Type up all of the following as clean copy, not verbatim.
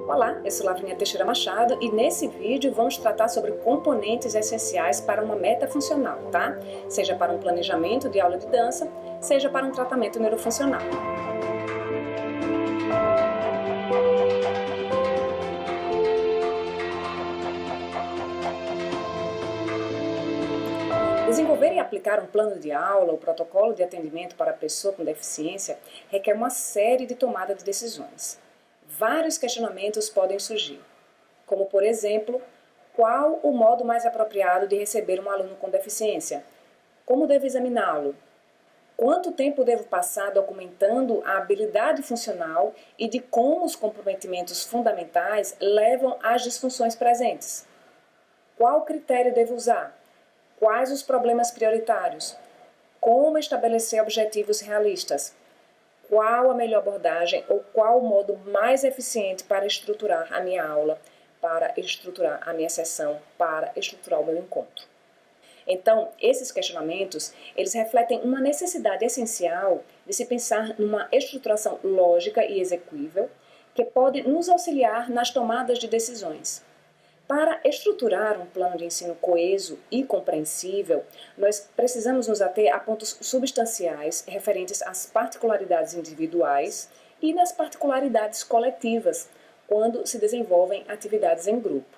Olá, eu sou Lavrinha Teixeira Machado e nesse vídeo vamos tratar sobre componentes essenciais para uma meta funcional, tá? Seja para um planejamento de aula de dança, seja para um tratamento neurofuncional. Desenvolver e aplicar um plano de aula ou protocolo de atendimento para a pessoa com deficiência requer uma série de tomada de decisões. Vários questionamentos podem surgir, como por exemplo, qual o modo mais apropriado de receber um aluno com deficiência? Como devo examiná-lo? Quanto tempo devo passar documentando a habilidade funcional e de como os comprometimentos fundamentais levam às disfunções presentes? Qual critério devo usar? Quais os problemas prioritários? Como estabelecer objetivos realistas? Qual a melhor abordagem ou qual o modo mais eficiente para estruturar a minha aula, para estruturar a minha sessão, para estruturar o meu encontro? Então, esses questionamentos, eles refletem uma necessidade essencial de se pensar numa estruturação lógica e execuível que pode nos auxiliar nas tomadas de decisões. Para estruturar um plano de ensino coeso e compreensível, nós precisamos nos ater a pontos substanciais referentes às particularidades individuais e nas particularidades coletivas, quando se desenvolvem atividades em grupo.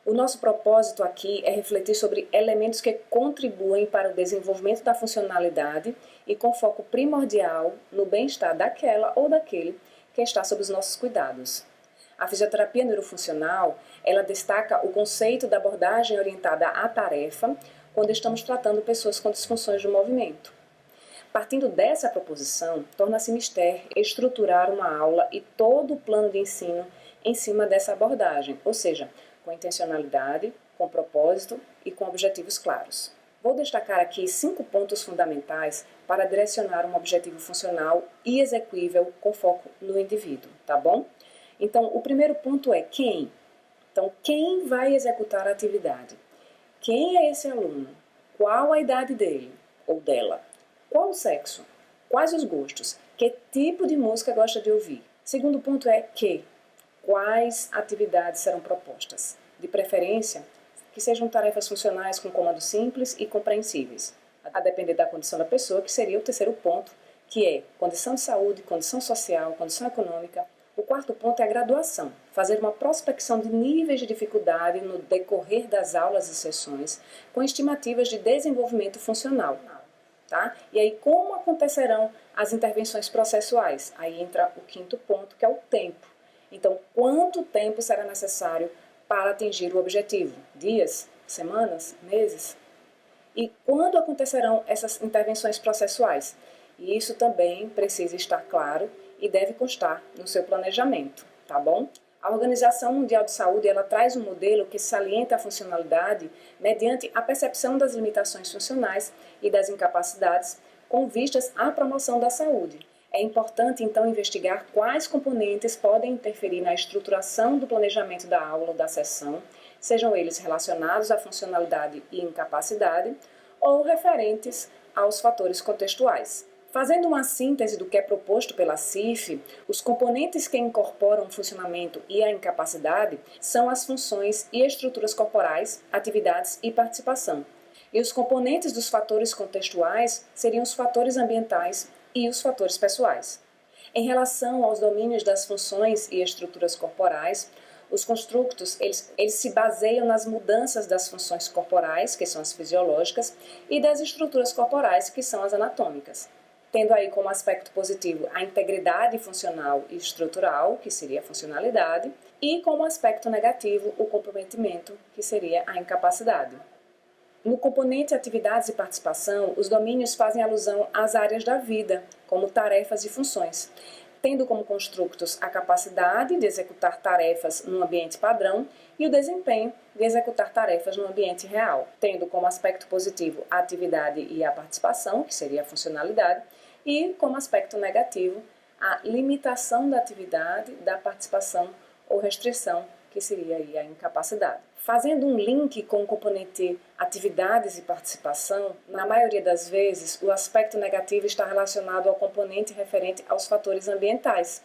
O nosso propósito aqui é refletir sobre elementos que contribuem para o desenvolvimento da funcionalidade e com foco primordial no bem-estar daquela ou daquele que está sob os nossos cuidados. A fisioterapia neurofuncional, ela destaca o conceito da abordagem orientada à tarefa quando estamos tratando pessoas com disfunções do movimento. Partindo dessa proposição, torna-se mister estruturar uma aula e todo o plano de ensino em cima dessa abordagem, ou seja, com intencionalidade, com propósito e com objetivos claros. Vou destacar aqui 5 pontos fundamentais para direcionar um objetivo funcional e execuível com foco no indivíduo, tá bom? Então, o primeiro ponto é quem? Então, quem vai executar a atividade? Quem é esse aluno? Qual a idade dele ou dela? Qual o sexo? Quais os gostos? Que tipo de música gosta de ouvir? Segundo ponto é quais atividades serão propostas? De preferência, que sejam tarefas funcionais com comandos simples e compreensíveis, a depender da condição da pessoa, que seria o terceiro ponto, que é condição de saúde, condição social, condição econômica. O quarto ponto é a graduação, fazer uma prospecção de níveis de dificuldade no decorrer das aulas e sessões, com estimativas de desenvolvimento funcional. Tá? E aí, como acontecerão as intervenções processuais? Aí entra o quinto ponto, que é o tempo. Então, quanto tempo será necessário para atingir o objetivo? Dias? Semanas? Meses? E quando acontecerão essas intervenções processuais? E isso também precisa estar claro e deve constar no seu planejamento, tá bom? A Organização Mundial de Saúde, ela traz um modelo que salienta a funcionalidade mediante a percepção das limitações funcionais e das incapacidades com vistas à promoção da saúde. É importante, então, investigar quais componentes podem interferir na estruturação do planejamento da aula ou da sessão, sejam eles relacionados à funcionalidade e incapacidade ou referentes aos fatores contextuais. Fazendo uma síntese do que é proposto pela CIF, os componentes que incorporam o funcionamento e a incapacidade são as funções e estruturas corporais, atividades e participação. E os componentes dos fatores contextuais seriam os fatores ambientais e os fatores pessoais. Em relação aos domínios das funções e estruturas corporais, os construtos eles se baseiam nas mudanças das funções corporais, que são as fisiológicas, e das estruturas corporais, que são as anatômicas, tendo aí como aspecto positivo a integridade funcional e estrutural, que seria a funcionalidade, e como aspecto negativo o comprometimento, que seria a incapacidade. No componente atividades e participação, os domínios fazem alusão às áreas da vida, como tarefas e funções, tendo como construtos a capacidade de executar tarefas num ambiente padrão e o desempenho de executar tarefas no ambiente real, tendo como aspecto positivo a atividade e a participação, que seria a funcionalidade, e como aspecto negativo a limitação da atividade, da participação ou restrição, que seria aí a incapacidade. Fazendo um link com o componente atividades e participação, na maioria das vezes o aspecto negativo está relacionado ao componente referente aos fatores ambientais,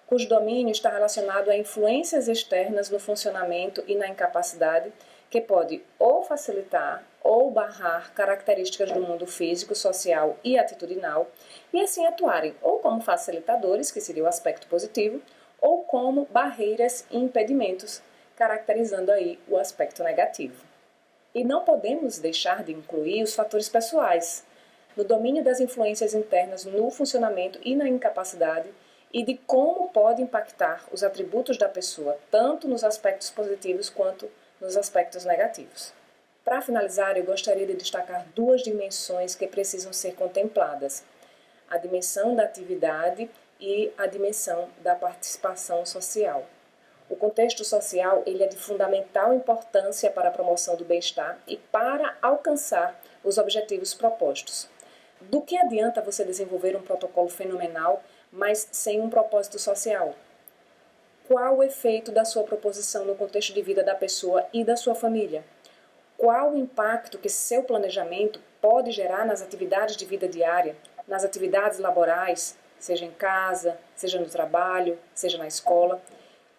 cujo domínio está relacionado a influências externas no funcionamento e na incapacidade, que pode ou facilitar ou barrar características do mundo físico, social e atitudinal, e assim atuarem ou como facilitadores, que seria o aspecto positivo, ou como barreiras e impedimentos, caracterizando aí o aspecto negativo. E não podemos deixar de incluir os fatores pessoais, no domínio das influências internas no funcionamento e na incapacidade, e de como pode impactar os atributos da pessoa, tanto nos aspectos positivos quanto nos aspectos negativos. Para finalizar, eu gostaria de destacar duas dimensões que precisam ser contempladas: a dimensão da atividade e a dimensão da participação social. O contexto social ele é de fundamental importância para a promoção do bem-estar e para alcançar os objetivos propostos. Do que adianta você desenvolver um protocolo fenomenal, mas sem um propósito social? Qual o efeito da sua proposição no contexto de vida da pessoa e da sua família? Qual o impacto que seu planejamento pode gerar nas atividades de vida diária, nas atividades laborais, seja em casa, seja no trabalho, seja na escola,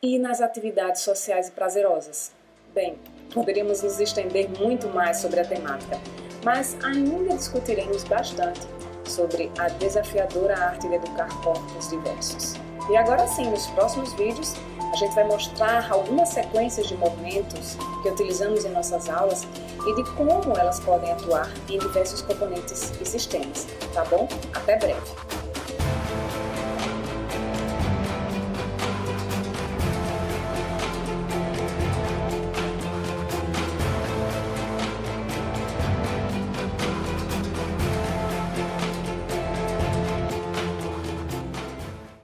e nas atividades sociais e prazerosas? Bem, poderíamos nos estender muito mais sobre a temática, mas ainda discutiremos bastante sobre a desafiadora arte de educar corpos diversos. E agora sim, nos próximos vídeos, a gente vai mostrar algumas sequências de movimentos que utilizamos em nossas aulas e de como elas podem atuar em diversos componentes e sistemas, tá bom? Até breve!